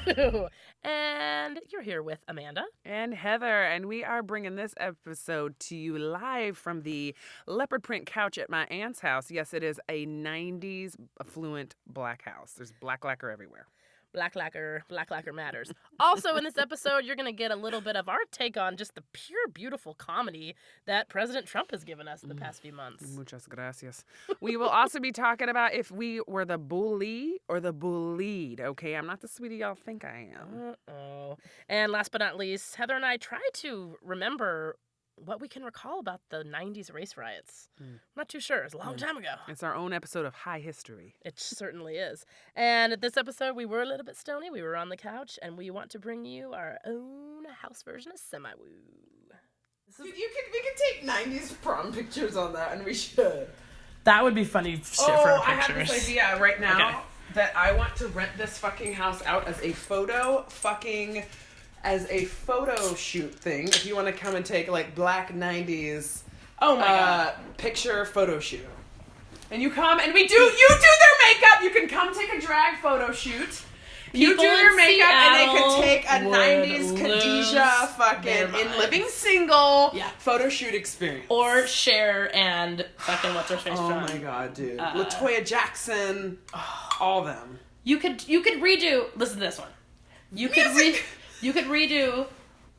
And you're here with Amanda. And Heather, and we are bringing this episode to you live from the leopard print couch at my aunt's house. Yes, it is a 90s affluent black house. There's black lacquer everywhere. Black Lacquer matters. Also, in this episode, you're going to get a little bit of our take on just the pure, beautiful comedy that President Trump has given us in the past few months. Muchas gracias. We will also be talking about if we were the bully or the bullied. Okay, I'm not the sweetie y'all think I am. Uh-oh. And last but not least, Heather and I try to remember what we can recall about the 90s race riots. I'm not too sure. It's a long time ago. It's our own episode of High History. It certainly is. And at this episode, we were a little bit stony. We were on the couch, and we want to bring you our own house version of Semi-Woo. Dude, we could take 90s prom pictures on that, and we should. That would be funny shit for pictures. pictures. I have this idea right now that I want to rent this fucking house out as a photo shoot thing. If you want to come and take like black 90s picture photo shoot. And you come and you do their makeup. You can come take a drag photo shoot. You do their makeup and they could take a 90s Khadijah fucking in living single photo shoot experience. Or Cher and fucking what's her face from? Oh my god, dude. LaToya Jackson. All them. You could redo, listen to this one. You could redo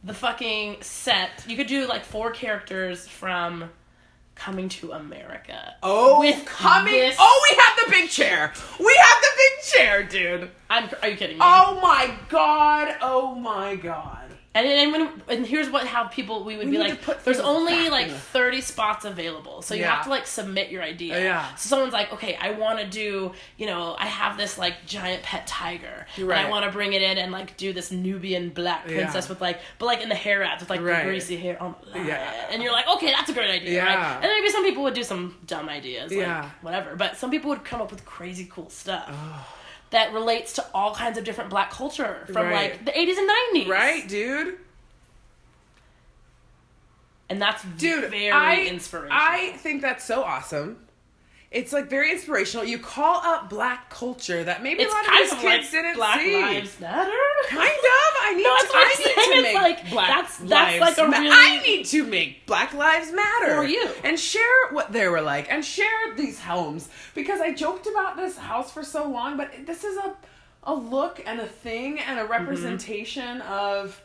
the fucking set. You could do like 4 characters from Coming to America. Oh, we have the big chair. We have the big chair, dude. Are you kidding me? Oh my god. And here's how we would be like, there's only like 30 spots available. So you have to like submit your idea. Yeah. So someone's like, okay, I want to do, I have this like giant pet tiger. You're right. And I want to bring it in and like do this Nubian black princess with like, but like in the hair wraps with like the greasy hair on the head. And you're like, okay, that's a great idea, right? And then maybe some people would do some dumb ideas, like whatever. But some people would come up with crazy cool stuff. That relates to all kinds of different black culture from like the 80s and 90s. Right, dude? And that's very inspirational. I think that's so awesome. It's like very inspirational. You call up black culture that maybe a lot of these kids didn't Black see. Lives Matter? Kind of. I need to make Black Lives Matter for you and share what they were like and share these homes, because I joked about this house for so long, but this is a look and a thing and a representation of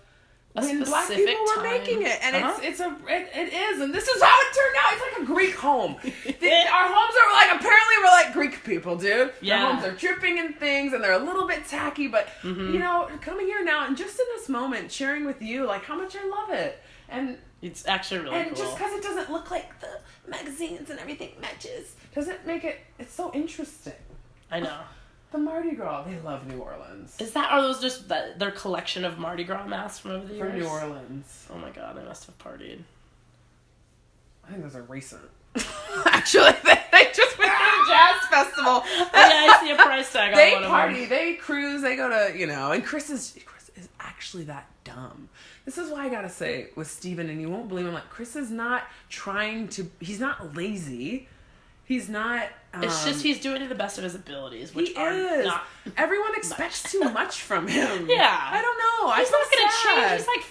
when black people were making it, and it is, and this is how it turned out. It's like a Greek home. Our homes are apparently we're like Greek people, dude. Yeah. Our homes are dripping in things, and they're a little bit tacky, but coming here now and just in this moment, sharing with you like how much I love it, and it's actually really cool. And just because it doesn't look like the magazines and everything matches, doesn't make it's so interesting. I know. The Mardi Gras, they love New Orleans. Are those just their collection of Mardi Gras masks from over the years? From New Orleans. Oh my god, they must have partied. I think those are recent. Actually, they just went to a jazz festival. I see a price tag on one of them. They party, they cruise, they go to, and Chris is actually that dumb. This is why I gotta say with Steven, and you won't believe him, like, Chris is not he's not lazy. He's not... it's just he's doing to the best of his abilities, which not... Everyone expects too much from him. Yeah. I don't know. He's not going to change. He's like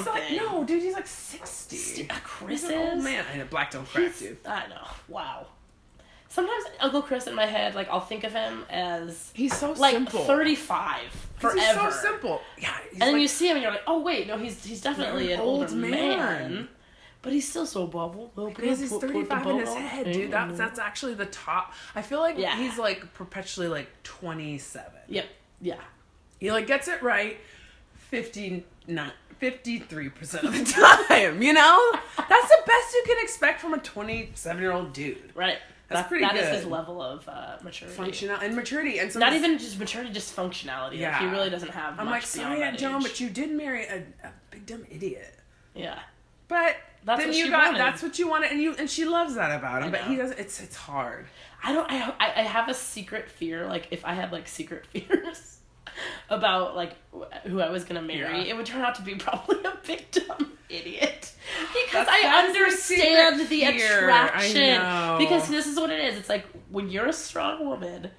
50-something. No, dude, he's like 60. Chris is? Oh, man. I know, black don't crack, dude. I know. Wow. Sometimes Uncle Chris in my head, like, I'll think of him as... He's so like, simple. 35 forever. He's so simple. Yeah. And then you see him and you're like, oh, wait, no, he's definitely an older man. But he's still so bubble. Because he's 35 in his head, dude. That's actually the top. I feel like he's like perpetually like 27. Yep. Yeah. He like gets it right 53% of the time, you know? That's the best you can expect from a 27-year-old dude. Right. That's pretty good. That is his level of maturity. Maturity. And so not even just maturity, just functionality. Yeah. Like, he really doesn't have much. I'm like, sorry, Aunt Joan, but you did marry a big dumb idiot. Yeah. But that's then that's what you wanted, and she loves that about him. But he doesn't. It's hard. I have a secret fear. Like, if I had like secret fears about like who I was gonna marry, it would turn out to be probably a big dumb idiot. Because I understand the attraction. I know. Because this is what it is. It's like when you're a strong woman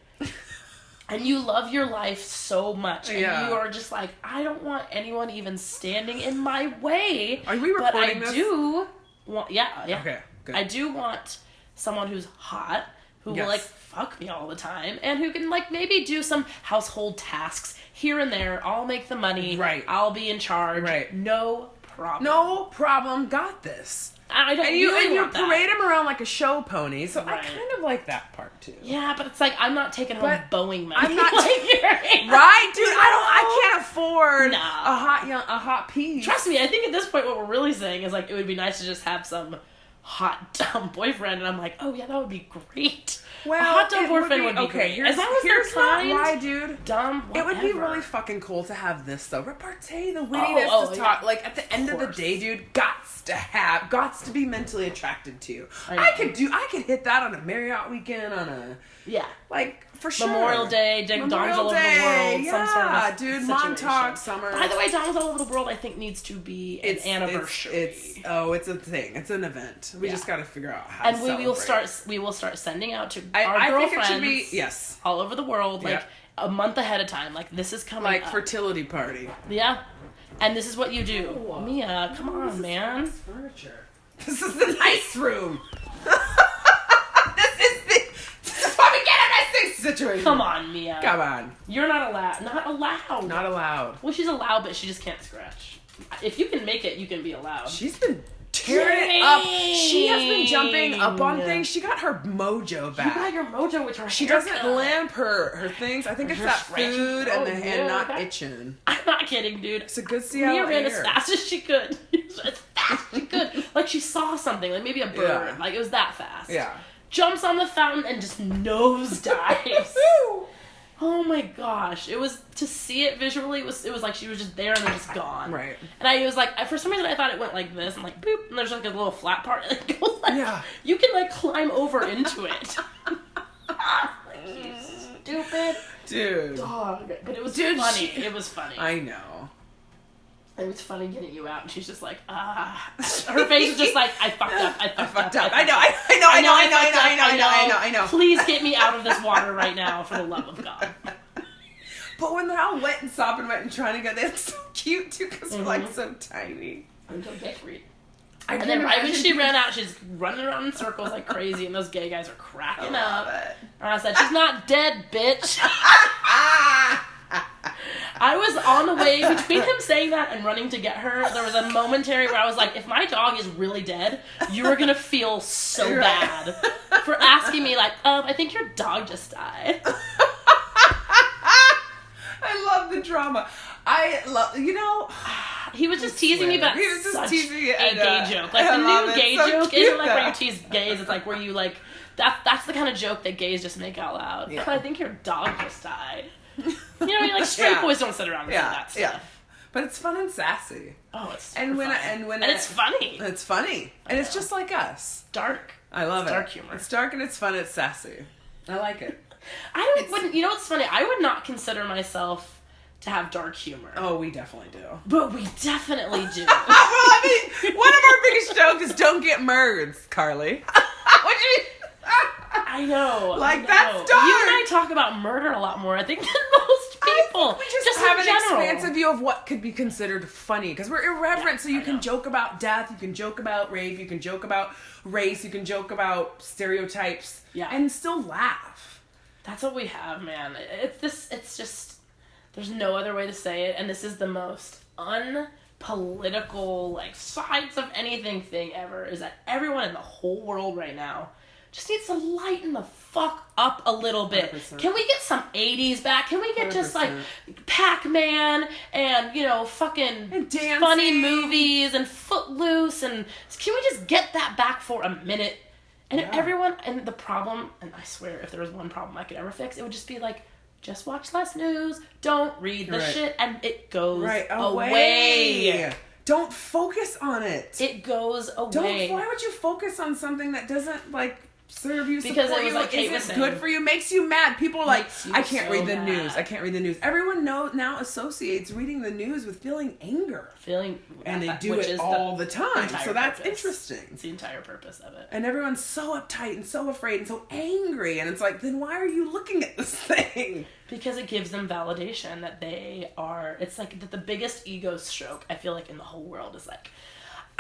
and you love your life so much, and you are just like, I don't want anyone even standing in my way. Are we recording this? But I do want, yeah. Okay, good. I do want someone who's hot, who will, like, fuck me all the time, and who can, like, maybe do some household tasks here and there. I'll make the money. Right. I'll be in charge. Right. No problem. No problem. Got this. I don't and you want parade that. him around like a show pony, so I kind of like that part too. Yeah, but it's like I'm not taking home Boeing money. I'm not like, right, dude. I can't afford a hot piece. Trust me, I think at this point what we're really saying is like it would be nice to just have some hot dumb boyfriend, and I'm like, oh yeah, that would be great. Well, a hot dumb boyfriend would be great. As long as they're kind, why, dude. Dumb, whatever. It would be really fucking cool to have this though. Repartee, the wittiness to talk. Like at the end of the day, dude, gots to be mentally attracted to you. I could hit that on a Marriott weekend, on a like for sure. Memorial Day, Doms all over the world. Yeah, some sort of dude, situation. Montauk, summer. By the way, Doms all over the world, I think needs to be an anniversary. It's a thing. It's an event. We just got to figure out how. And to we will start sending out to I our girlfriends. Think it should be, all over the world, like a month ahead of time. Like this is coming. Like up. fertility party. Yeah, and this is what you do. Oh, Mia, come on, man. Nice furniture. This is the nice room. This is what we get in this situation. Come on, Mia. Come on. You're not allowed. Not allowed. Not allowed. Well, she's allowed, but she just can't scratch. If you can make it, you can be allowed. She's been tearing it up. She has been jumping up on things. She got her mojo back. You got your mojo with her. She doesn't lamp her things. I think it's that food and the hand not itching. I'm not kidding, dude. It's a good Seattle Mia ran as fast as she could. As fast as she could. Like she saw something, like maybe a bird. Yeah. Like it was that fast. Yeah. Jumps on the fountain and just nose dives. Oh my gosh. It was, to see it visually, it was like she was just there and then just gone. Right. And I was like, for some reason I thought it went like this and like boop, and there's like a little flat part. And it goes like, you can like climb over into it. Like, you stupid. Dude. Dog. But it was funny. It was funny. I know. It was funny getting you out, and she's just like, her face is just like, I fucked up. I know. Please get me out of this water right now, for the love of God. But when they're all wet and sopping wet and trying to go, they're so cute too, because they're like so tiny. Until they read. And then right when she ran out, she's running around in circles like crazy, and those gay guys are cracking up. And I said, she's not dead, bitch. I was on the way between him saying that and running to get her. There was a momentary where I was like, if my dog is really dead, you are going to feel so bad for asking me, like, I think your dog just died. I love the drama. He was just teasing me, but he was just such teasing a gay joke. Like, the new gay joke isn't like where you tease gays. It's like where you, like, that's the kind of joke that gays just make out loud. Yeah. I think your dog just died. You know, like straight boys don't sit around and say that stuff. Yeah. But it's fun and sassy. Oh, it's and when it's funny. It's funny, and it's just like us. Dark. I love it. Dark humor. It's dark and it's fun. It's sassy. I like it. wouldn't. You know what's funny? I would not consider myself to have dark humor. Oh, we definitely do. But we definitely do. Well, I mean, one of our biggest jokes is don't get murds, Carly. What do you? I know. Like, that's dark. You and I talk about murder a lot more, I think, than most people. We just have an expansive view of what could be considered funny, because we're irreverent, so you can joke about death, you can joke about rape, you can joke about race, you can joke about stereotypes, and still laugh. That's what we have, man. It's just, there's no other way to say it, and this is the most unpolitical, like, sides of anything thing ever, is that everyone in the whole world right now just needs to lighten the fuck up a little bit. 100%. Can we get some 80s back? Can we get 100%. Just like Pac-Man and, you know, fucking and funny movies and Footloose, and can we just get that back for a minute? And everyone, and the problem, and I swear if there was one problem I could ever fix, it would just be like, just watch less news, don't read the shit, and it goes away. Don't focus on it. It goes away. Why would you focus on something that doesn't, like, serve you, because support it was you, like Kate was is saying, good for you, makes you mad. People are like, I can't read the mad. news. I can't read the news. Everyone now associates reading the news with feeling anger. And they do it all the time. So that's interesting. It's the entire purpose of it. And everyone's so uptight and so afraid and so angry. And it's like, then why are you looking at this thing? Because it gives them validation that they are, it's like that the biggest ego stroke, I feel like, in the whole world is like,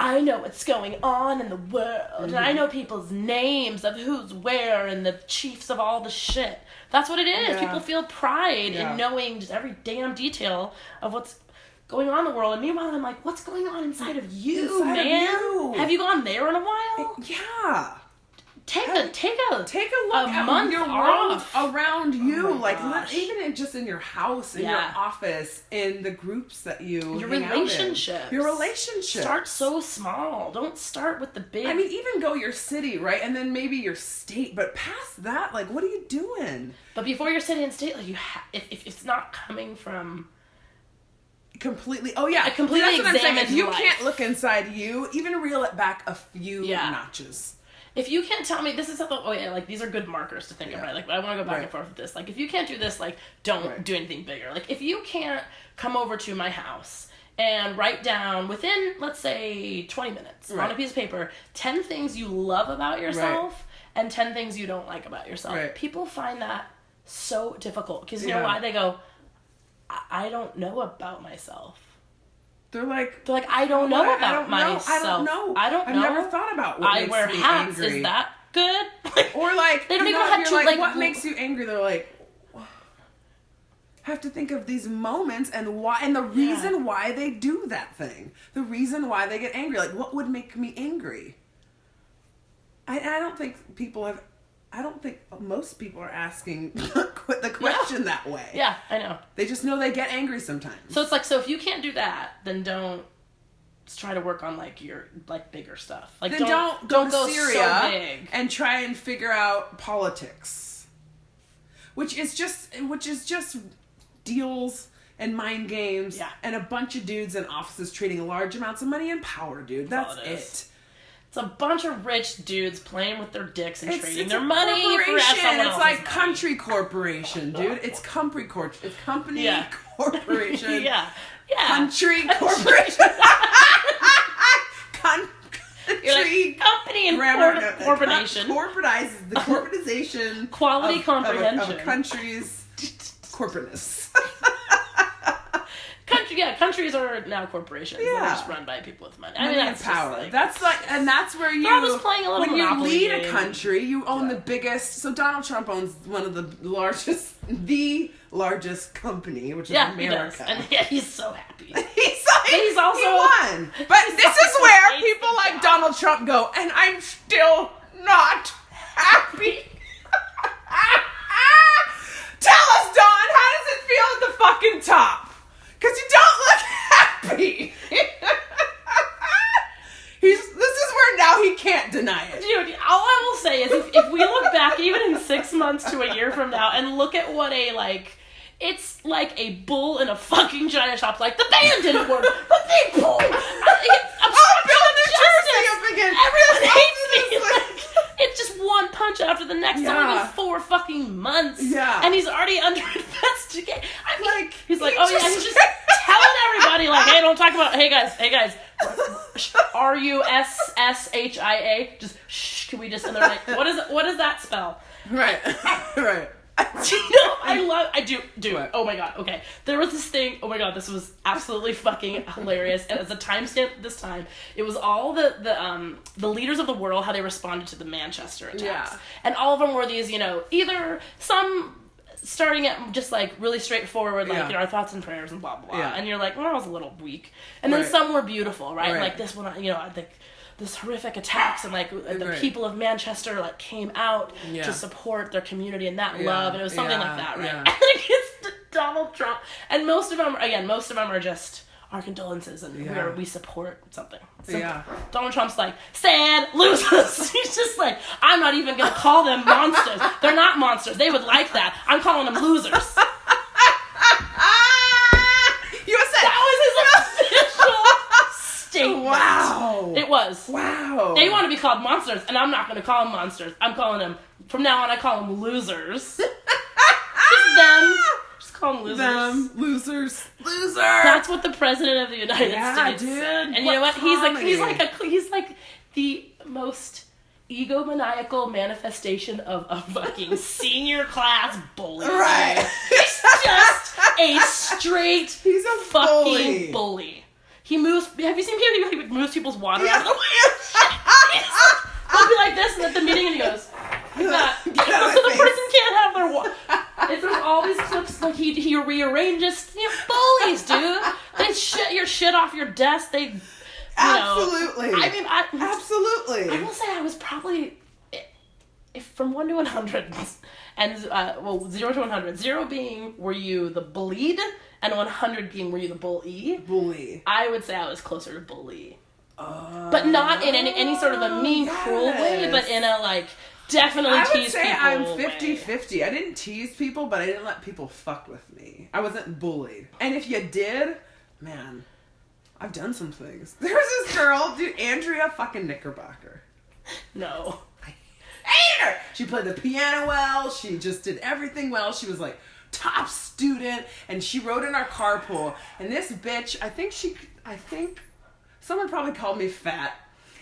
I know what's going on in the world, and I know people's names of who's where and the chiefs of all the shit. That's what it is. Yeah. People feel pride in knowing just every damn detail of what's going on in the world. And meanwhile, I'm like, what's going on inside of you, man? Have you gone there in a while? Yeah. Take a look at month your world around you, even just in your house, in your office, in the groups that you your hang relationships. Out in. Your relationships. Start so small. Don't start with the big. I mean, even go your city, right, and then maybe your state. But past that, like, what are you doing? But before your city and state, like, if it's not coming from. Completely. Oh yeah. Completely. That's what I'm saying. If you can't look inside you, even reel it back a few notches. If you can't tell me, this is something, like, these are good markers to think of, right? Like, I want to go back and forth with this. Like, if you can't do this, like, don't do anything bigger. Like, if you can't come over to my house and write down within, let's say, 20 minutes on a piece of paper, 10 things you love about yourself and 10 things you don't like about yourself. People find that so difficult because you know why? They go, I don't know about myself. They're like, I don't know about myself. I don't know. I've never thought about what makes me angry. I wear hats. Is that good? Or like, they don't even have to like, what makes you angry? They're like, have to think of these moments and why, and the reason why they do that thing. The reason why they get angry. Like, what would make me angry? I don't think most people are asking the question that way. Yeah, I know. They just know they get angry sometimes. So it's like, so if you can't do that, then don't try to work on like your like bigger stuff. Like then don't go Syria so big and try and figure out politics, which is just deals and mind games and a bunch of dudes in offices trading large amounts of money and power, dude. That's it. It's a bunch of rich dudes playing with their dicks and trading their money for someone else's It's like country corporation, dude. It's company corporation. It's company corporation. Country corporation. Country company and corporation. Corporatizes the corporatization. Quality comprehension of a country's corporateness. Countries are now corporations. They're just run by people with money. I mean, that's power. Like, that's like, and that's where you. When you lead a country, you own the biggest. So Donald Trump owns one of the largest company, which is America. He does. And he's so happy. He won. But this is where people like Donald Trump go, and I'm still not happy. Tell us, Don, how does it feel at the fucking top? Because you don't look happy. This is where now he can't deny it. Dude, all I will say is if we look back even in 6 months to a year from now and look at what it's like a bull in a fucking china shop. Like, the band didn't work, but they pulled. Bill in New Jersey up again. Everyone hates me. It's just one punch after the next. It's only been 4 fucking months. Yeah. And he's already under investigation. He's like, he's just telling everybody, like, hey, don't talk about, hey guys, RUSSHIA, just shh, can we just, and they're like, what does that spell? Right. I do. What? Oh my god, okay. There was this thing, oh my god, this was absolutely fucking hilarious. And as a timestamp this time, it was all the leaders of the world, how they responded to the Manchester attacks. Yeah. And all of them were these, either some starting at just like really straightforward, like, our thoughts and prayers and blah, blah, blah. Yeah. And you're like, well, that was a little weak. And then some were beautiful, right? Like this one, I think this horrific attacks and like the people of Manchester like came out to support their community and that love, and it was something like that, right? And then it gets to Donald Trump, and most of them are just our condolences and we support something. Donald Trump's like, sad losers. He's just like, I'm not even gonna call them monsters. They're not monsters. They would like that. I'm calling them losers. That was his official statement. Wow. It was. Wow. They want to be called monsters, and I'm not going to call them monsters. I'm calling them, from now on, I call them losers. Just them. Just call them losers. Them. Losers. Loser. That's what the president of the United States dude. said. And you know what? He's like the most egomaniacal manifestation of a fucking senior class bully. Right. He's just a straight He's a fucking bully. He moves. Have you seen people? He moves people's water out of the way. He'll be like this, and at the meeting, and he goes, like that. So the person can't have their water. If there's all these clips, like he rearranges. Bullies, dude. They shit your shit off your desk. They. Absolutely. Absolutely. I will say I was probably, if from 1 to 100, and 0 to 100. 0 being were you the bullied, and 100 being were you the bully. Bully. I would say I was closer to bully, but not in any sort of a mean, cruel way, but in a like definitely tease people. I would say I'm 50-50. I didn't tease people, but I didn't let people fuck with me. I wasn't bullied, and if you did, man. I've done some things. There was this girl, dude, Andrea fucking Knickerbocker. No. I hate her! She played the piano well. She just did everything well. She was like top student, and she rode in our carpool. And this bitch, I think someone probably called me fat.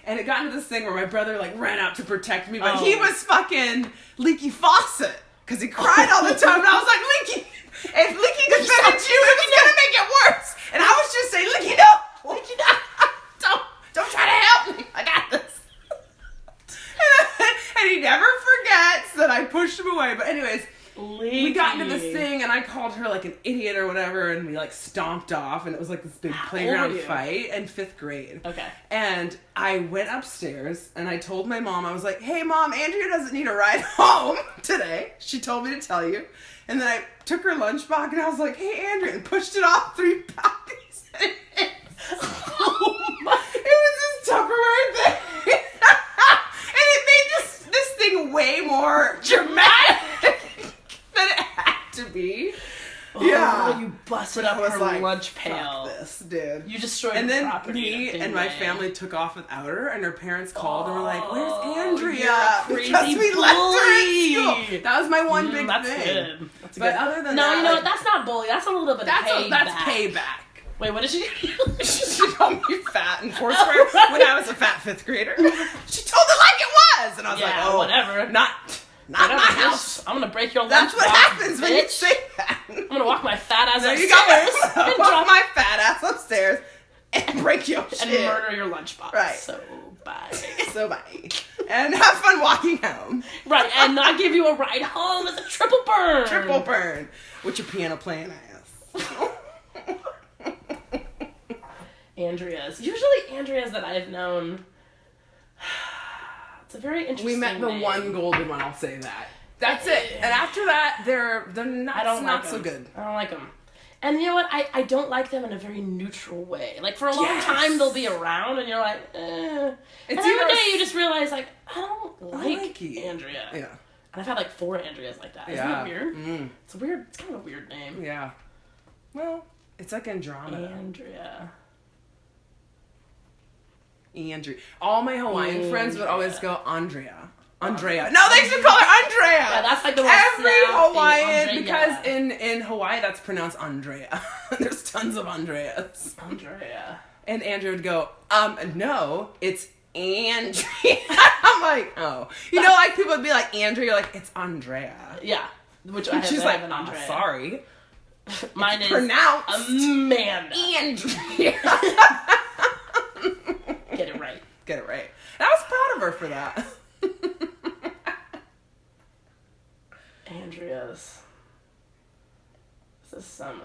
And it got into this thing where my brother like ran out to protect me, but he was fucking Leaky Faucet. Because he cried all the time, and I was like, Leaky, if Leaky defended you, it was gonna make it worse. And I was just saying, Leaky, no! Leaky, no! Don't try to help me. I got this. And he never forgets that I pushed him away. But anyways, we got into this thing, and I called her like an idiot or whatever, and we like stomped off, and it was like this big playground fight in 5th grade. Okay. And I went upstairs, and I told my mom, I was like, hey mom, Andrea doesn't need a ride home today. She told me to tell you. And then I took her lunchbox, and I was like, hey Andrea, and pushed it off 3 pockets. Oh my. It was this Tupperware thing. And it made this thing way more dramatic than it had to be. Yeah. You busted up her like, lunch pail. Fuck this, dude. You destroyed and her then property. Me and my family took off without her, and her parents called and were like, where's Andrea? You're a crazy because we bully. left her at school. That was my one big that's thing. Good. That's but good. other than no, that, you know what? That's not bully. That's a little bit of payback. That's payback. Wait, what did she do? She called me fat in 4th grade when I was a fat 5th grader. She told it like it was, and I was like, oh, whatever. Not my house. I'm gonna break your lunch. That's what happens when you say that. I'm gonna walk my fat ass upstairs. You got walk my fat ass upstairs and break your shit. And murder your lunchbox. Right. So bye. And have fun walking home. Right, and not give you a ride home as a triple burn. Triple burn. With your piano playing ass. Andreas. Usually Andreas that I've known. It's a very interesting We met the name. one golden one, I'll say that. That's it. And after that, they're not so good. I don't like them. And you know what? I don't like them in a very neutral way. Like, for a long time, they'll be around, and you're like, eh. And then one day you just realize, like, I don't like Andrea. Yeah. And I've had, like, 4 Andreas like that. Isn't that weird? Mm. It's kind of a weird name. Yeah. Well, it's like Andromeda. Andrea. All my Hawaiian friends would always go Andrea. Andrea. No, they should call her Andrea. Yeah, that's like the every Hawaiian Andrea. Because in Hawaii that's pronounced Andrea. There's tons of Andreas. Andrea. And Andrea would go, no, it's Andrea. I'm like, oh. You know, like people would be like Andrea, like it's Andrea. Yeah. Which she's like, an Andrea. Sorry. Mine is pronounced Amanda. Andrea. Get it right. Get it right. And I was proud of her for that. Andrea's. This is some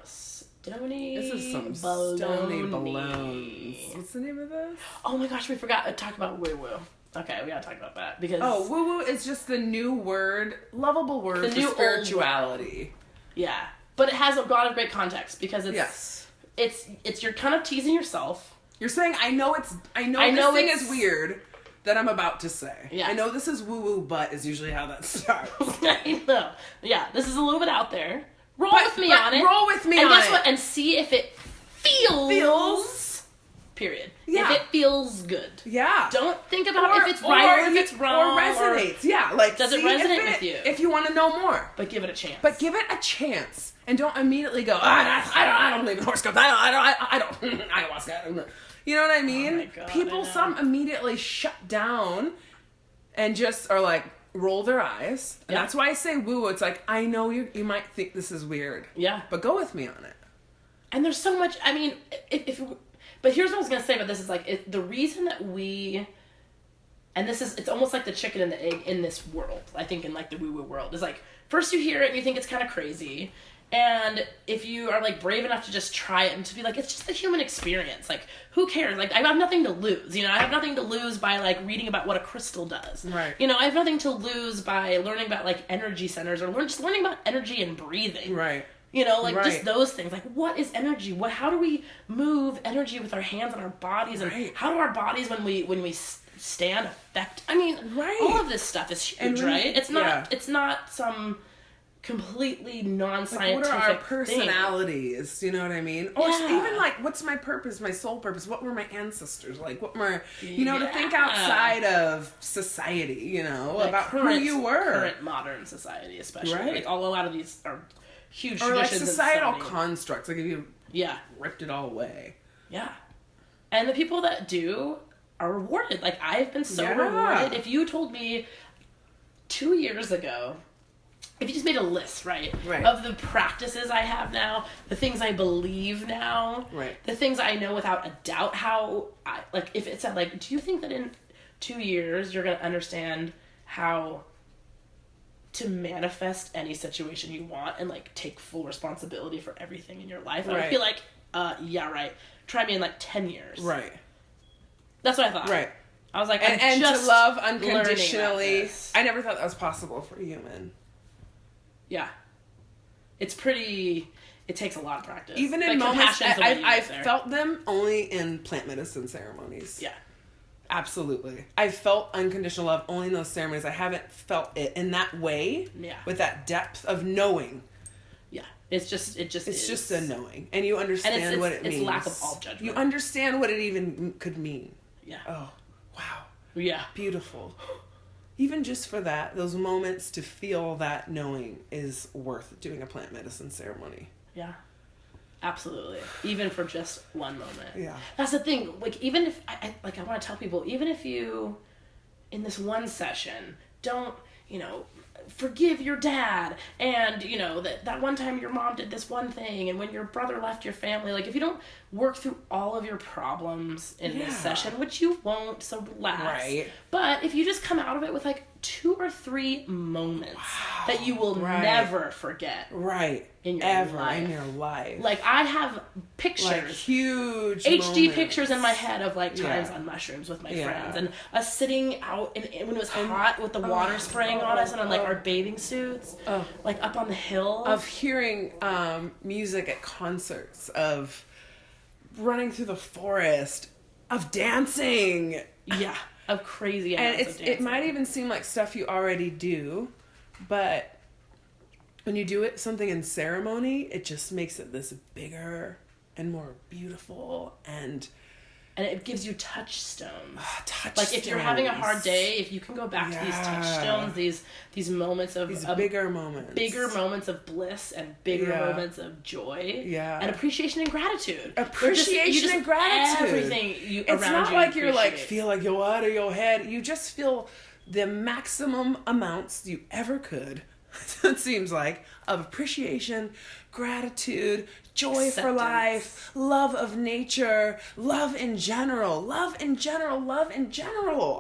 stony balloons. What's the name of this? Oh my gosh, we forgot to talk about woo woo. Okay, we gotta talk about that because woo woo is just the new word, lovable word for spirituality. Yeah, but it has a lot of great context because it's you're kind of teasing yourself. You're saying I know this thing is weird that I'm about to say. Yeah. I know this is woo woo, but is usually how that starts. I know. Yeah, this is a little bit out there. Roll with me on it. And guess what? And see if it feels Period. Yeah. If it feels good. Yeah. Don't think about if it's right or if it's wrong. Or resonates. Yeah. Like, does it resonate with you? If you want to know more. But give it a chance. And don't immediately go, I don't believe in horoscopes. I don't ayahuasca. You know what I mean? Oh my God, People, some immediately shut down and just are like, roll their eyes. And that's why I say woo. It's like, I know you might think this is weird. Yeah. But go with me on it. And there's so much, I mean, but here's what I was going to say about this is like, the reason that and it's almost like the chicken and the egg in this world, I think in like the woo-woo world, is like, first you hear it and you think it's kind of crazy. And if you are like brave enough to just try it and to be like, it's just the human experience. Like, who cares? Like, I have nothing to lose. You know, I have nothing to lose by like reading about what a crystal does. Right. You know, I have nothing to lose by learning about like energy centers or just learning about energy and breathing. Right. You know, like just those things. Like, what is energy? How do we move energy with our hands and our bodies? And how do our bodies, when we stand, affect? I mean, all of this stuff is huge, right? It's not some completely non-scientific like, what are our personalities? You know what I mean? Or even like, what's my purpose, my soul purpose? What were my ancestors like? What were, you know, to think outside of society, you know, like about who you were. Current modern society, especially. Right. Like, a lot of these are huge or like traditions societal constructs. Like, if you ripped it all away. Yeah. And the people that do are rewarded. Like, I've been so rewarded. If you told me 2 years ago, if you just made a list, right, of the practices I have now, the things I believe now, the things I know without a doubt, if it said, like, do you think that in 2 years you're going to understand how to manifest any situation you want and, like, take full responsibility for everything in your life? I would be like, yeah, right. Try me in, like, 10 years. Right. That's what I thought. Right. I was like, and to love unconditionally. I never thought that was possible for a human. Yeah. It's pretty... It takes a lot of practice. Even in moments... I've felt them only in plant medicine ceremonies. Yeah. Absolutely. I felt unconditional love only in those ceremonies. I haven't felt it in that way. Yeah. With that depth of knowing. Yeah. It's just a knowing. And you understand what it means. It's lack of all judgment. You understand what it even could mean. Yeah. Oh, wow. Yeah. Beautiful. Even just for that, those moments to feel that knowing is worth doing a plant medicine ceremony. Yeah. Absolutely. Even for just one moment. Yeah. That's the thing. Like, even if, I want to tell people, even if you, in this one session, don't, you know, forgive your dad, and, you know, that one time your mom did this one thing, and when your brother left your family, like, if you don't work through all of your problems in this session, which you won't, so relax. Right. But if you just come out of it with, like, 2 or 3 moments that you will never forget. Right. In your life. Like, I have pictures. Like, huge HD moments. Pictures in my head of, like, times on mushrooms with my friends. And us sitting out when it was hot with the water spraying on us and on, like, our bathing suits. Like, up on the hill. Of hearing music at concerts. Of running through the forest. Of dancing. Yeah. Of crazy amounts of dancing. It might even seem like stuff you already do. But when you do something in ceremony, it just makes it this bigger and more beautiful, and it gives you touchstones. Like, if you're having a hard day, if you can go back to these touchstones, these moments of bigger moments of bliss and bigger moments of joy, and appreciation and gratitude. And gratitude. Everything it's around not you like you're like feel like you're out of your head. You just feel the maximum amounts you ever could. It seems like, of appreciation, gratitude, joy for life, love of nature, love in general,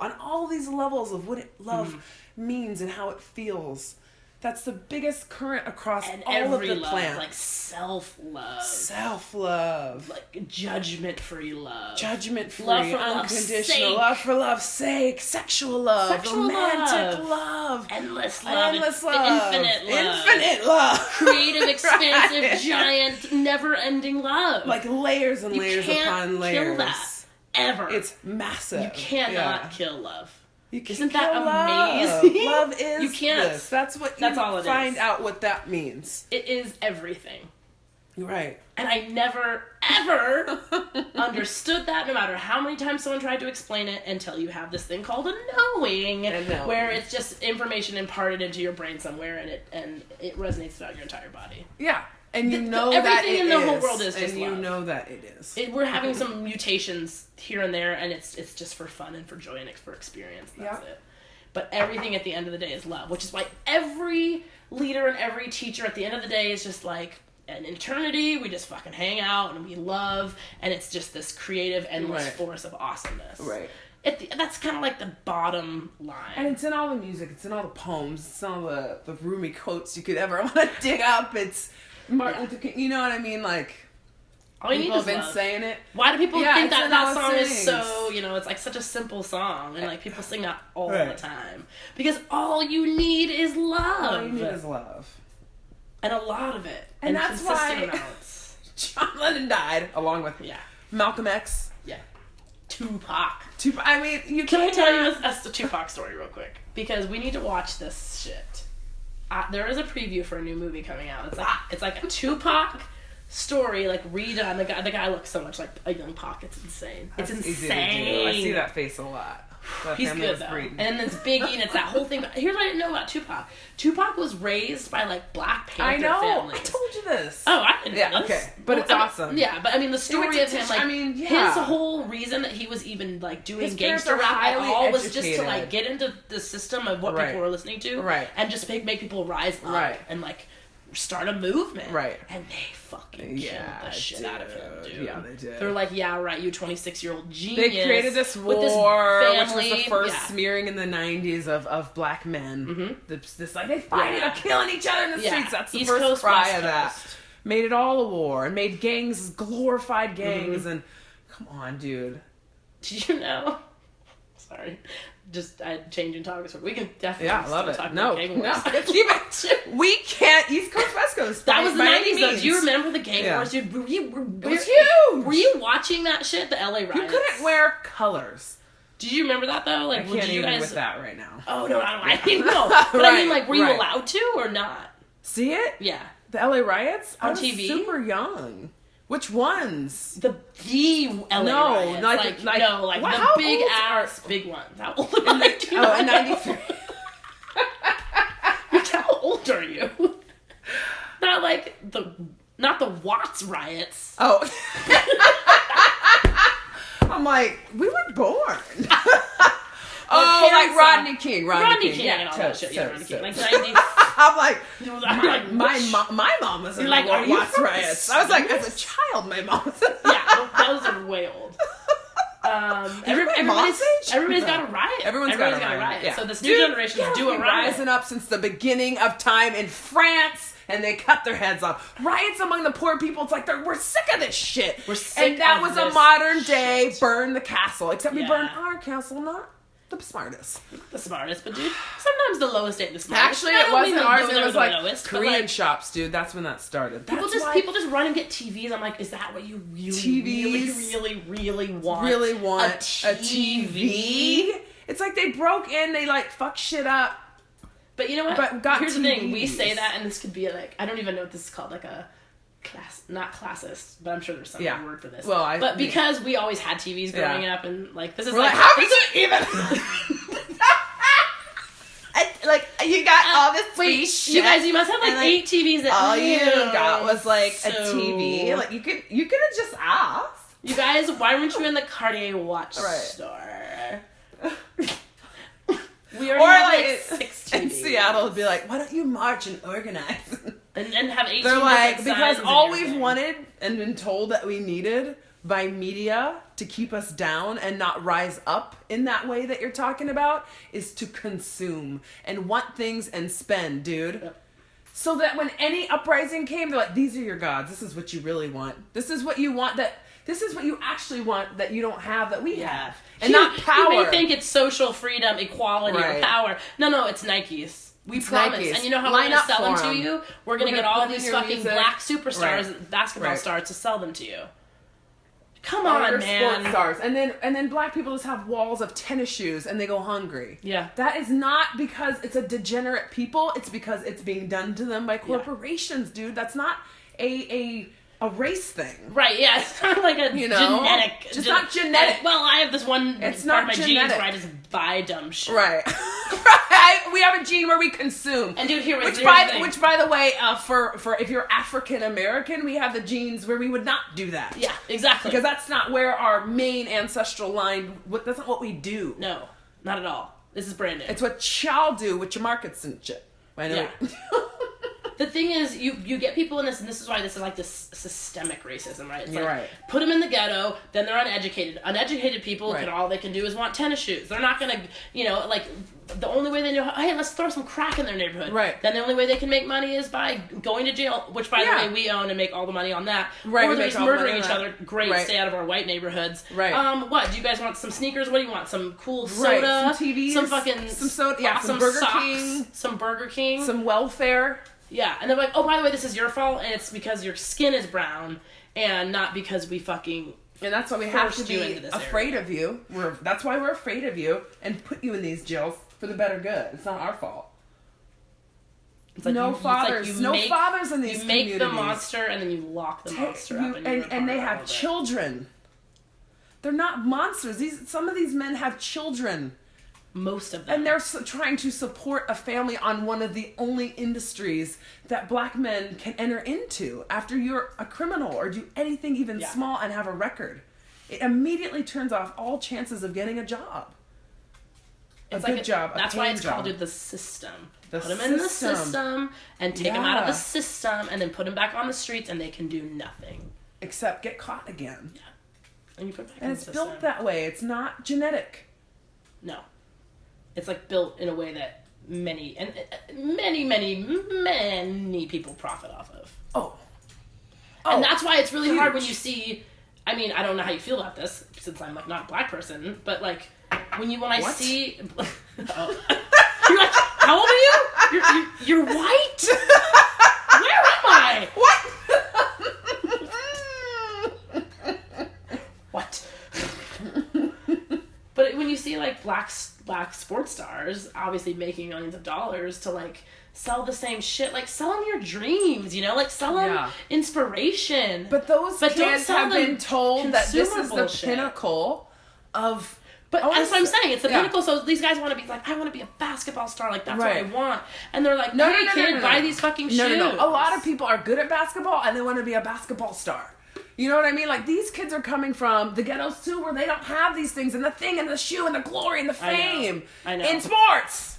on all these levels of what love means and how it feels. That's the biggest current across all of the plants. Like self-love. Self-love. Like judgment-free love. Judgment-free, love for unconditional. Love for love's sake. Sexual love. Romantic love. Endless love. Infinite love. Infinite love. Creative, expansive, giant, never-ending love. Like layers and layers upon layers. You can't kill that. Ever. It's massive. You cannot kill love. Isn't that amazing? Love is you can't. This. That's what you find out what that means. It is everything. Right. And I never, ever understood that, no matter how many times someone tried to explain it, until you have this thing called a knowing, where it's just information imparted into your brain somewhere, and it resonates throughout your entire body. Yeah. And everything that in the whole world is just and love. You know that it is. We're having some mutations here and there, and it's just for fun and for joy and for experience. That's it. But everything at the end of the day is love, which is why every leader and every teacher at the end of the day is just like, an eternity, we just fucking hang out and we love, and it's just this creative, endless force of awesomeness. Right. That's kind of like the bottom line. And it's in all the music, it's in all the poems, it's in all the roomy quotes you could ever want to dig up. It's Martin Luther King, you know what I mean? Like, all you people need is have been love. saying it. Why do people think that song is so, it's like such a simple song, and like people sing that all the time? Because all you need is love. All you need is love. And a lot of it. And that's why John Lennon died, along with Malcolm X. Yeah. Tupac. I mean, Can I tell you the Tupac story real quick? Because we need to watch this shit. There is a preview for a new movie coming out. It's like a Tupac story, like redone. The guy looks so much like a young Pac. It's insane. It's insane. I see that face a lot. He's good though. And it's Biggie, and it's that whole thing. But here's what I didn't know about Tupac. Tupac was raised by like Black Panther families. I told you this. Oh, I didn't know this. Okay. But it's awesome. Yeah, but I mean the story of him, like his whole reason that he was even like doing gangster rap at all was just to like get into the system of what people were listening to, and just make people rise up and like start a movement. Right. And they fucking killed the shit out of him, dude. Yeah, they did. They're like, yeah, right, you 26-year-old genius. They created this war, which was the first smearing in the 90s of black men. Mm-hmm. This like, they fighting or killing each other in the streets. That's the East first Coast, cry West of that. Coast. Made it all a war, and made gangs, glorified gangs, and come on, dude. Did you know? Sorry. Just changing topics. We can definitely love it. Talk about gang wars. We can't East Coast, West Coast. That was the 90s though. Do you remember the gang wars, dude? It was huge. Were you watching that shit? The LA riots. You couldn't wear colors. Did you remember that though? Like, I can't even with that right now. Oh no, I didn't know. But I mean, like, were you allowed to or not? See it? Yeah. The LA riots on TV. Super young. Which ones? The LA riots. Like the big ass big ones. How old are you? Oh, in 93. How old are you? Not the Watts riots. Oh. I'm like, we were born. Like Rodney King. Rodney King and all that shit. Yeah, Rodney King. Like 90. I'm like, my mom was in the Watts riots. I was like, as a child, my mom was in those are way old. Everybody's got a riot. Everyone's got a riot. Yeah. So this new generation is doing riot. Rising up since the beginning of time in France, and they cut their heads off. Riots among the poor people. It's like we're sick of this shit. We're sick and that was a modern day burn the castle. Except we burned our castle, not the smartest. The smartest, but dude, sometimes the lowest ain't the smartest. Actually, it wasn't ours. It was like lowest, Korean shops, dude. That's when that started. People just run and get TVs. I'm like, is that what you really want? Really want a TV? It's like they broke in. They like fucked shit up. But you know what? But here's the thing. We say that, and this could be like, I don't even know what this is called, like a not classist, but I'm sure there's some word for this. Well, because we always had TVs growing up, and like this is how could you even? Like you got all this free shit. You guys, you must have like 8 TVs. All you got was like a TV. Like you could have just asked. You guys, why weren't you in the Cartier watch store? We already have like 6 TVs. In Seattle, it'd be like, why don't you march and organize? And have 18 They're like, because all we've wanted and been told that we needed by media to keep us down and not rise up in that way that you're talking about is to consume and want things and spend, dude. Yep. So that when any uprising came, they're like, these are your gods. This is what you really want. This is what you want this is what you actually want that you don't have that we have. And not power. You may think it's social freedom, equality, or power. No, it's Nikes. We promise. Nikes. And you know how we're going to sell them to you? We're going to get all these fucking black superstars, basketball stars to sell them to you. Come on, man. Sports stars. And then black people just have walls of tennis shoes and they go hungry. Yeah. That is not because it's a degenerate people. It's because it's being done to them by corporations, dude. That's not a a race thing. Right, yeah. It's not like a genetic. Just not genetic. Well, I have this one it's part not of my genetic. genes where I just buy dumb shit. Right. Right. We have a gene where we consume. And dude, which by the way, for if you're African American, we have the genes where we would not do that. Yeah, exactly. Because that's not where our main ancestral line, that's not what we do. No, not at all. This is brand new. It's what y'all do with your markets and shit. I know. Yeah. The thing is, you get people in this, and this is why this is like this systemic racism, right? It's like, right. Put them in the ghetto, then they're uneducated. Uneducated people right. all they can do is want tennis shoes. They're not gonna, like, the only way they know, hey, let's throw some crack in their neighborhood. Right. Then the only way they can make money is by going to jail, which, by the way, we own and make all the money on that. Right. Or they're just murdering each other. Great, right. stay out of our white neighborhoods. Right. What, do you guys want some sneakers? What do you want? Some cool soda? Right. Some TVs? Some soda, yeah, some Burger socks, King. Some Burger King. Some welfare. Yeah, and they're like, oh, by the way, this is your fault, and it's because your skin is brown, and not because we fucking and that's why we have to be afraid of you. That's why we're afraid of you and put you in these jails for the better good. It's not our fault. It's like no fathers in these communities. You make the monster, and then you lock the monster up. And they have children. They're not monsters. Some of these men have children. Most of them. And they're trying to support a family on one of the only industries that black men can enter into after you're a criminal or do anything even small and have a record. It immediately turns off all chances of getting a job. It's a good job. That's why it's called the system. Put them in the system and take them out of the system and then put them back on the streets and they can do nothing. Except get caught again. Yeah. And you put back and in it's the system. Built that way. It's not genetic. No. It's like built in a way that many people profit off of. Oh. And that's why it's really hard when you see, I mean, I don't know how you feel about this since I'm like not a black person, but like when I see you're like, how old are you? You're white? Where am I? What? But when you see like black sports stars obviously making millions of dollars to like sell the same shit, like sell them your dreams, like sell them inspiration. But those kids have been told that this is the pinnacle of. But that's what I'm saying. It's the pinnacle. So these guys want to be like, I want to be a basketball star. Like that's what I want. And they're like, no, kid, buy these fucking shoes. No. A lot of people are good at basketball and they want to be a basketball star. You know what I mean? Like, these kids are coming from the ghettos, too, where they don't have these things, and the thing, and the shoe, and the glory, and the fame. I know. In sports.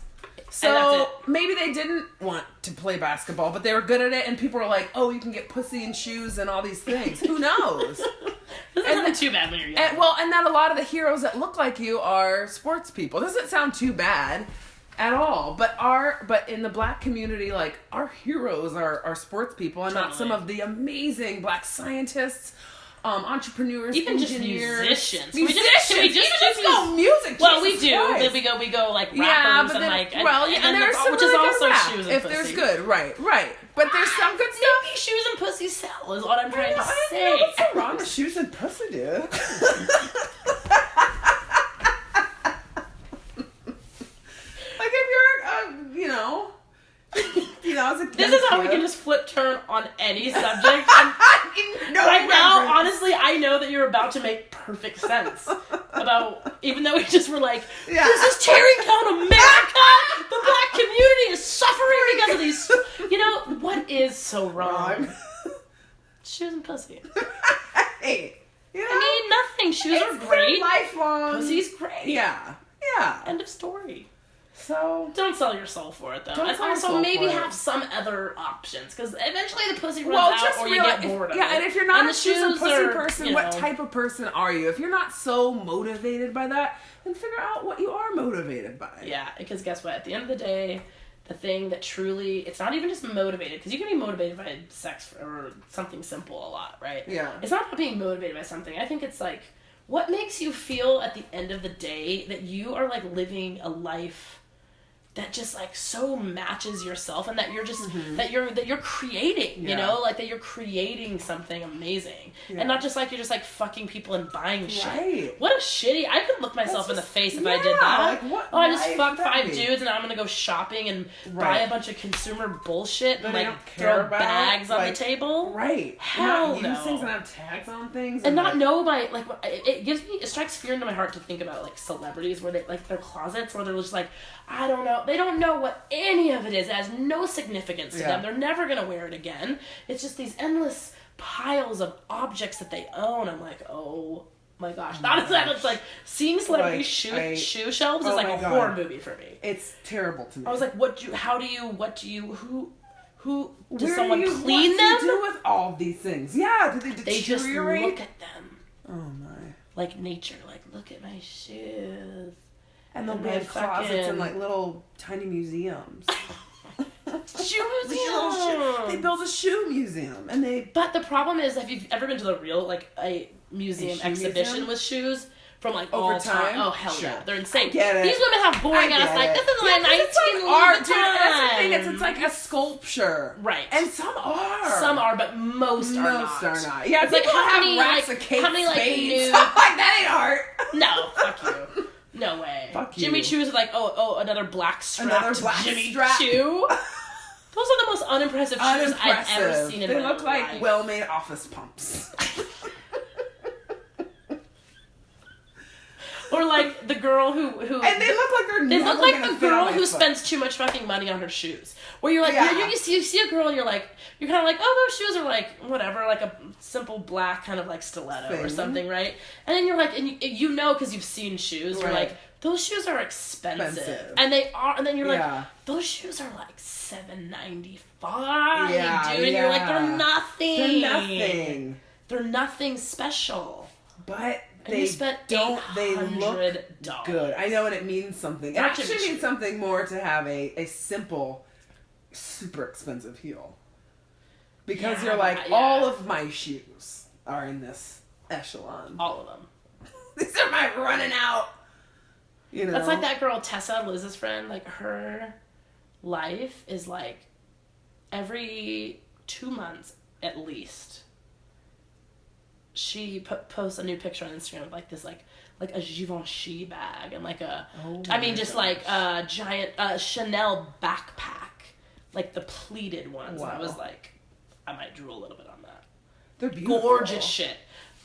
So, maybe they didn't want to play basketball, but they were good at it, and people were like, oh, you can get pussy and shoes and all these things. Who knows? It's not too bad when you're young. And that a lot of the heroes that look like you are sports people. It doesn't sound too bad at all, but in the black community, like, our heroes are sports people and not some of the amazing black scientists, entrepreneurs, even engineers, just musicians. We just go music. Well, we do. Then we go like rappers and like and there's some which really is also rap, shoes and if pussy. There's good, right. But there's some good stuff. Maybe shoes and pussy sell is what I'm trying to say. What's so wrong with shoes and pussy, dude? Like if you're, as a kid. This is how we can just flip-turn on any subject. Right now, honestly, I know that you're about to make perfect sense about, even though we just were like, this is tearing down America! The black community is suffering because of these. What is so wrong? Shoes and pussy. Hey. I mean, nothing. Shoes are great. Lifelong. Pussy's great. Yeah. End of story. So don't sell your soul for it, though. And also maybe have some other options, because eventually the pussy runs out, or you get bored of it. Yeah, and if you're not a shoes and pussy person, what type of person are you? If you're not so motivated by that, then figure out what you are motivated by. Yeah, because guess what? At the end of the day, the thing that truly, it's not even just motivated, because you can be motivated by sex or something simple a lot, right? Yeah. It's not about being motivated by something. I think it's like, what makes you feel at the end of the day that you are like living a life that just like so matches yourself, and that you're just that you're creating, you know, like that you're creating something amazing, and not just like you're just like fucking people and buying shit. What a shitty! I could look myself in the face if I did that. Like, I just fucked 5 dudes and now I'm gonna go shopping and buy a bunch of consumer bullshit and like throw bags on the table. Right. Hell no. Use things and have tags on things and not know my like it strikes fear into my heart to think about like celebrities where they like their closets where they're just like, I don't know. They don't know what any of it is. It has no significance to them. They're never going to wear it again. It's just these endless piles of objects that they own. I'm like, oh my gosh. Honestly, it's like seeing celebrity shoe shelves is like a horror movie for me. It's terrible to me. I was like, who does someone clean them? What do you do with all these things? Yeah, do they deteriorate? They just look at them. Oh my. Like nature. Like, look at my shoes. And they'll be in closets in like little tiny museums. Shoe museum. They build a shoe museum, and they. But the problem is, if you've ever been to the real like a museum exhibition with shoes from like over all time, oh hell sure. yeah, they're insane. Get it. These women have boring ass like this is like 19 it's like art. That's the thing. It's like a sculpture, right? And some are, but most are not. Yeah, it's like how many racks of cake spades. Like that ain't art. No, fuck you. No way. Fuck you. Jimmy Choo's like, another black strapped Jimmy strap. Choo. Those are the most unimpressive shoes I've ever seen in my life. They look like well-made office pumps. Or like the girl who and they look like they're they look like the girl who spends too much fucking money on her shoes. Where you're like, you see a girl and you're kind of like, oh, those shoes are like whatever, like a simple black kind of like stiletto or something, right? And then you're like, and you know because you've seen shoes, you're like, those shoes are expensive, and they are, and then you're like, those shoes are like $7.95, dude, and you're like, they're nothing. They're nothing special, but. They look good. I know, and it means something. It actually means something more to have a simple, super expensive heel. Because you're like, all of my shoes are in this echelon. All of them. These are my running out. You know? That's like that girl, Tessa, Liz's friend. Like, her life is like every 2 months at least. She posts a new picture on Instagram of like this like a Givenchy bag and like a a giant Chanel backpack, like the pleated ones. Wow. And I was like, I might drool a little bit on that. They're beautiful. Gorgeous shit.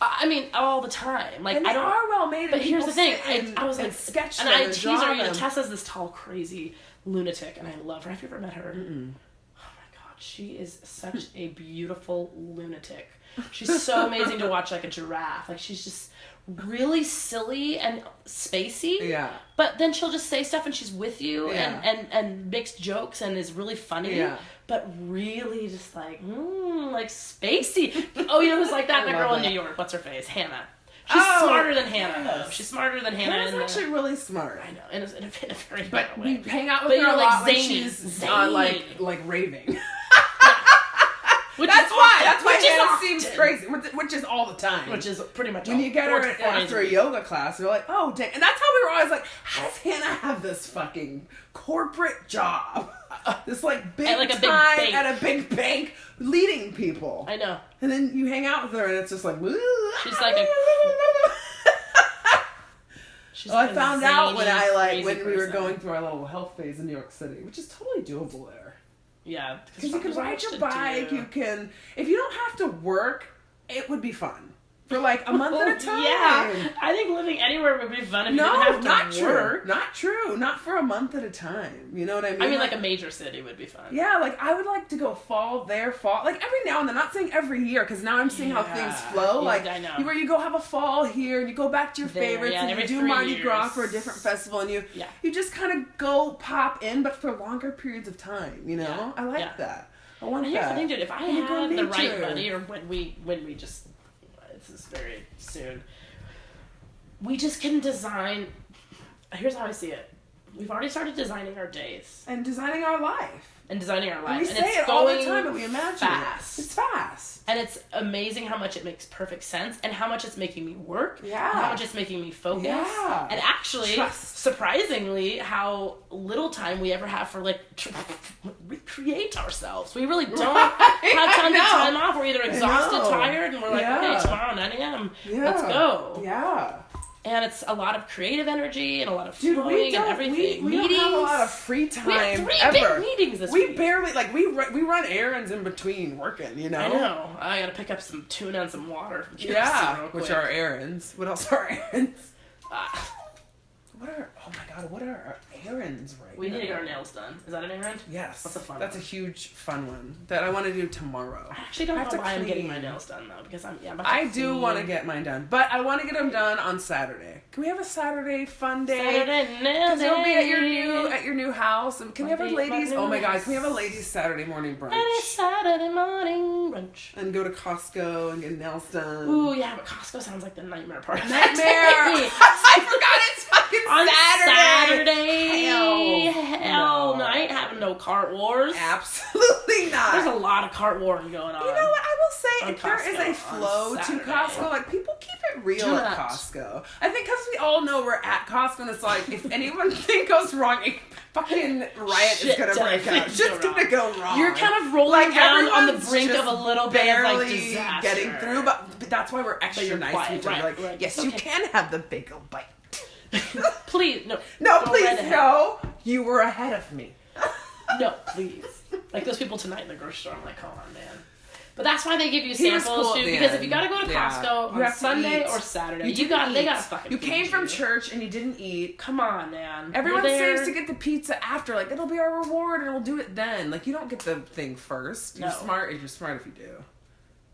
I mean, all the time. Like, and they are well made. But here's the thing. I was like, sketch and I tease her. Tessa's this tall, crazy lunatic, and I love her. Have you ever met her? Mm-mm. Oh my god, she is such a beautiful lunatic. She's so amazing to watch, like a giraffe. Like, she's just really silly and spacey. Yeah. But then she'll just say stuff and she's with you and makes jokes and is really funny. Yeah. But really just like spacey. Oh, you know who's like that? That girl in New York. What's her face? Hannah. She's smarter than Hannah, though. She's smarter than Hannah. Hannah's actually really smart. I know, in a very but way. We hang out with her a lot when she's like raving. That's why Hannah seems crazy. Which is all the time. Which is pretty much when you get her after a yoga class, you're like, oh, dang. And that's how we were always like, how does Hannah have this fucking corporate job? This like big time at a big bank leading people. I know. And then you hang out with her and it's just like, she's like a... I found out when we were going through our little health phase in New York City, which is totally doable there. Yeah, because you can ride your bike. You can, if you don't have to work, it would be fun for like a month at a time. Yeah, I think living anywhere would be fun if you didn't have to work. Not true. Not for a month at a time. You know what I mean? I mean, like a major city would be fun. Yeah, like I would like to go fall, like every now and then. Not saying every year, because now I'm seeing how things flow. Yeah, like I know. Where you go have a fall here, and you go back to your favorites, and you do Mardi Gras for a different festival, and you just kind of go pop in, but for longer periods of time. You know, I like that. I want that. Here's the thing, dude. If I had the right money, or when we just. This is very soon. We just can design. Here's how I see it. we've already started designing our days. And designing our life. And designing our life. And we say it all the time, and we imagine fast. It's fast. And it's amazing how much it makes perfect sense, and how much it's making me work. Yeah. And how much it's making me focus. Yeah. And actually, surprisingly, how little time we ever have for, like, to recreate ourselves. We really don't have tons of time off. We're either exhausted, tired, and we're like, okay, tomorrow 9 a.m. Let's go. Yeah. And it's a lot of creative energy and a lot of flowing and everything. We don't have a lot of free time. We have 3 ever. big meetings this week. We barely, like, we run errands in between working, you know? I know. I gotta pick up some tuna and some water from KFC real quick. Which are errands. What else are errands? What are our errands right now? We need to get our nails done. Is that an errand? Yes. That's a fun one. That's a huge fun one that I want to do tomorrow. I actually don't know why I'm getting my nails done though, because I do want to get mine done, but I want to get them done on Saturday. Can we have a Saturday fun day? Saturday nail day. You'll be at your new house. And can we have a ladies? Oh my God! Can we have a ladies Saturday morning brunch? Saturday morning brunch. And go to Costco and get nails done. Ooh yeah, but Costco sounds like the nightmare part. Nightmare! I forgot it's fucking Saturday. Hell no. I ain't having no cart wars. Absolutely not. There's a lot of cart warring going on. You know what? I will say, if there is a flow to Costco, like, people keep it real at Costco. I think because we all know we're at Costco, and it's like, if anything goes wrong, a fucking riot is gonna break out. It's just gonna go wrong. You're kind of rolling around on the brink of a little bit of, like, disaster. Getting through, but that's why we're extra nice to each other. Like, yes, you can have the big old bite. Please, no. No, please, no. You were ahead of me. No, please. Like those people tonight in the grocery store, I'm like, come on, man. But that's why they give you samples too, because if you gotta go to Costco on Sunday or Saturday, they gotta fucking. You came from church and you didn't eat. Come on, man. Everyone saves to get the pizza after. Like, it'll be our reward, and we'll do it then. Like, you don't get the thing first. You're smart. You're smart if you do.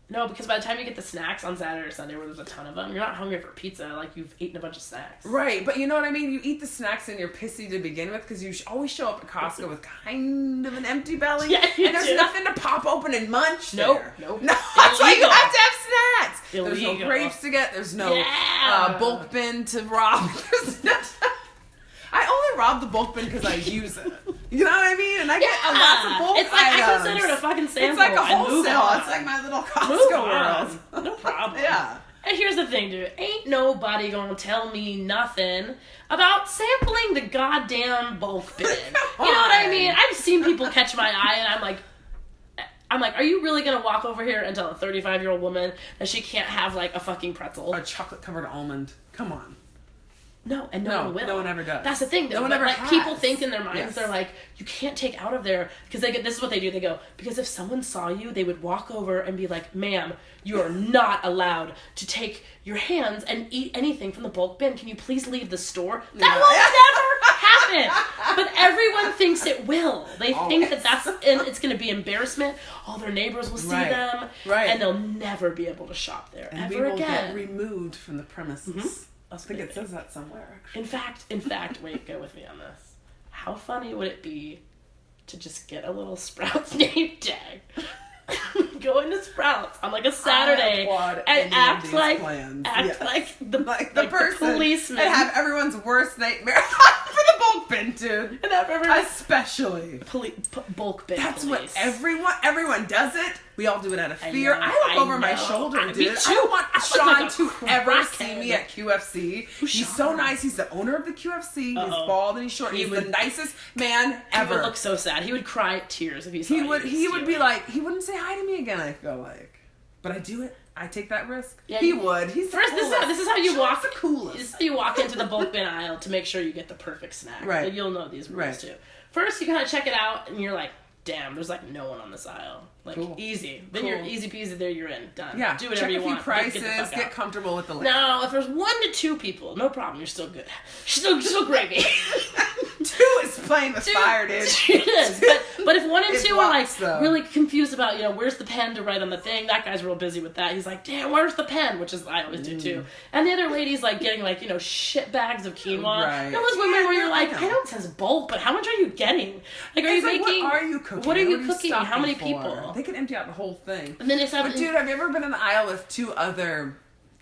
No, because by the time you get the snacks on Saturday or Sunday where there's a ton of them, you're not hungry for pizza. Like, you've eaten a bunch of snacks. Right, but you know what I mean? You eat the snacks and you're pissy to begin with because you always show up at Costco with kind of an empty belly. Yeah, and there's nothing to pop open and munch there. Nope. No, that's why you have to have snacks. Illegal. There's no grapes to get. There's no bulk bin to rob. I only rob the bulk bin because I use it. You know what I mean? And I get lots of bulk It's like items. I consider it a fucking sample. It's like a wholesale. It's like my little Costco world. No problem. Yeah. And here's the thing, dude. Ain't nobody gonna tell me nothing about sampling the goddamn bulk bin. You know what I mean? I've seen people catch my eye and I'm like, are you really gonna walk over here and tell a 35-year-old woman that she can't have, like, a fucking pretzel? A chocolate-covered almond. Come on. No, and no one will. No one ever does. That's the thing, though. No one ever has. People think in their minds, they're like, you can't take out of there, because this is what they do. They go, because if someone saw you, they would walk over and be like, ma'am, you are not allowed to take your hands and eat anything from the bulk bin. Can you please leave the store? That will never happen. But everyone thinks it will. They think that it's going to be embarrassment. All their neighbors will see them. Right. And they'll never be able to shop there and ever we will again. get removed from the premises. Mm-hmm. I think it says that somewhere, actually. In fact, wait, go with me on this. How funny would it be to just get a little Sprouts name tag? Go into Sprouts on like a Saturday and act like the person policeman and have everyone's worst nightmare for the bulk bin, dude. And have everyone especially bulk bin. That's police. what everyone does it. We all do it out of fear. I look over my shoulder, dude. Me too. I don't want Sean like to ever see me at QFC. Who's he's Sean? so nice. He's the owner of the QFC. He's bald and he's short. He's the nicest man ever. He would look so sad. He would cry tears if he saw you. He would be like, he wouldn't say hi to me again, I feel like. But I do it. I take that risk. Yeah, he would. He's the coolest. This is how you walk. The coolest. This is how you walk into the bulk bin aisle to make sure you get the perfect snack. Right. Like, you'll know these rules too. First, you kind of check it out, and you're like, "Damn, there's like no one on this aisle. Like easy. Then you're easy peasy. There you're in. Done. Yeah. Do whatever you want. Check a few prices. Get comfortable with the layout. No, if there's 1 to 2 people, no problem. You're still good. Still gravy. 2 is playing with fire, dude. It is. But if 1 and 2 are like really confused about, where's the pen to write on the thing, that guy's real busy with that. He's like, damn, where's the pen? Which is I always do too. And the other lady's like getting like, shit bags of quinoa. Right. Those women where you're like, I know it says bulk, but how much are you getting? Like, are you making? What are you cooking? What are you cooking? How many people? They could empty out the whole thing. And then But dude, have you ever been in the aisle with 2 other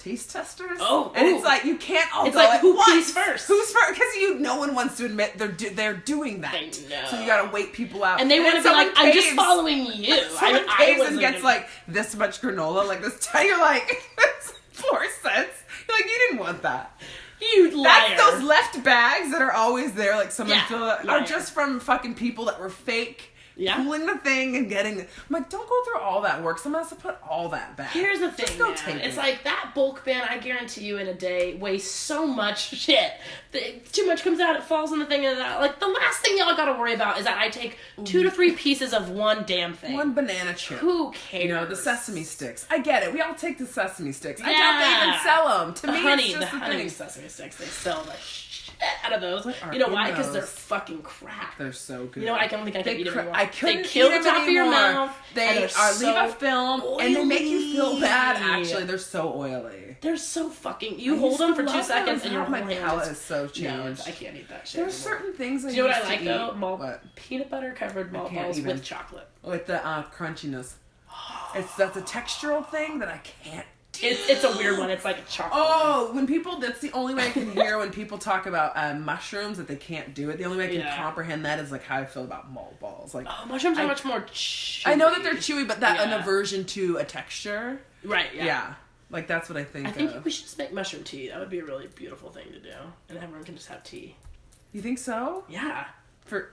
taste testers. And it's like you can't all it's go like at who once. pees first? Who's first? Because no one wants to admit they're doing that. I know. So you gotta wait people out. And they want to be like, I'm just following you. Someone pays and gets like this much granola, like this. You're like, that's 4 cents. You're like, you didn't want that. You liar. That's those left bags that are always there, like someone are just from fucking people that were fake. Pulling the thing and getting I'm like, don't go through all that work. Someone has to put all that back. Here's the thing, it's like that bulk bin, I guarantee you in a day weighs so much shit. Too much comes out, it falls in the thing, and like the last thing y'all gotta worry about is that I take 2 to 3 pieces of one damn thing. One banana chip. Who cares? The sesame sticks. I get it. We all take the sesame sticks. I doubt they even sell them. To me, it's just the honey sesame sticks, they sell the shit out of those. You know why? Because they're fucking crap. They're so good. You know what? I don't think I can eat them anymore. I couldn't they kill eat the top of your mouth. They leave a film, and they make you feel bad. Actually, they're so oily. They're so fucking. You hold them for 2 seconds, and your my palate is so changed. No, I can't eat that shit. There's certain things. Do you know what I like though? Peanut butter covered malt balls with chocolate. With the crunchiness. That's a textural thing that I can't. It's a weird one. It's like a chocolate. That's the only way I can hear when people talk about mushrooms that they can't do it. The only way I can comprehend that is like how I feel about malt balls. Like mushrooms are much more chewy. I know that they're chewy, but an aversion to a texture. Right. Yeah. Like that's what I think. I think we should just make mushroom tea. That would be a really beautiful thing to do, and everyone can just have tea. You think so? Yeah.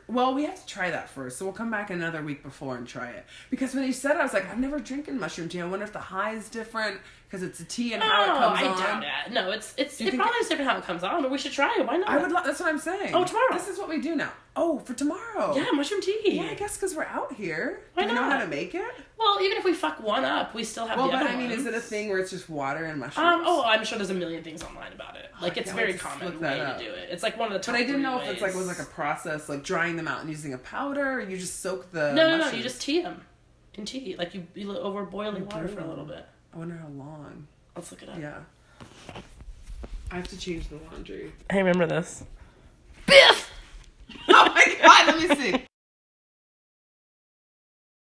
We have to try that first, so we'll come back another week before and try it. Because when you said it, I was like, I've never drinking mushroom tea. I wonder if the high is different because it's a tea and how it comes on. I doubt it. No, it probably is different how it comes on, but we should try it. Why not? That's what I'm saying. Oh, tomorrow. This is what we do now. Oh, for tomorrow. Yeah, mushroom tea. Yeah, I guess because we're out here. Why do we not? know how to make it? Well, even if we fuck one up, we still have the other ones. Well, but I mean, is it a thing where it's just water and mushrooms? I'm sure there's a million things online about it. Like, it's a very common way to do it. It's like one of the top. But I didn't know if it was like a process, like drying them out and using a powder, or you just soak the No, you just tea them in tea. Like, you over boiling water for a little bit. I wonder how long. Let's look it up. Yeah. I have to change the laundry. Hey, remember this. Biff! Oh my god, let me see.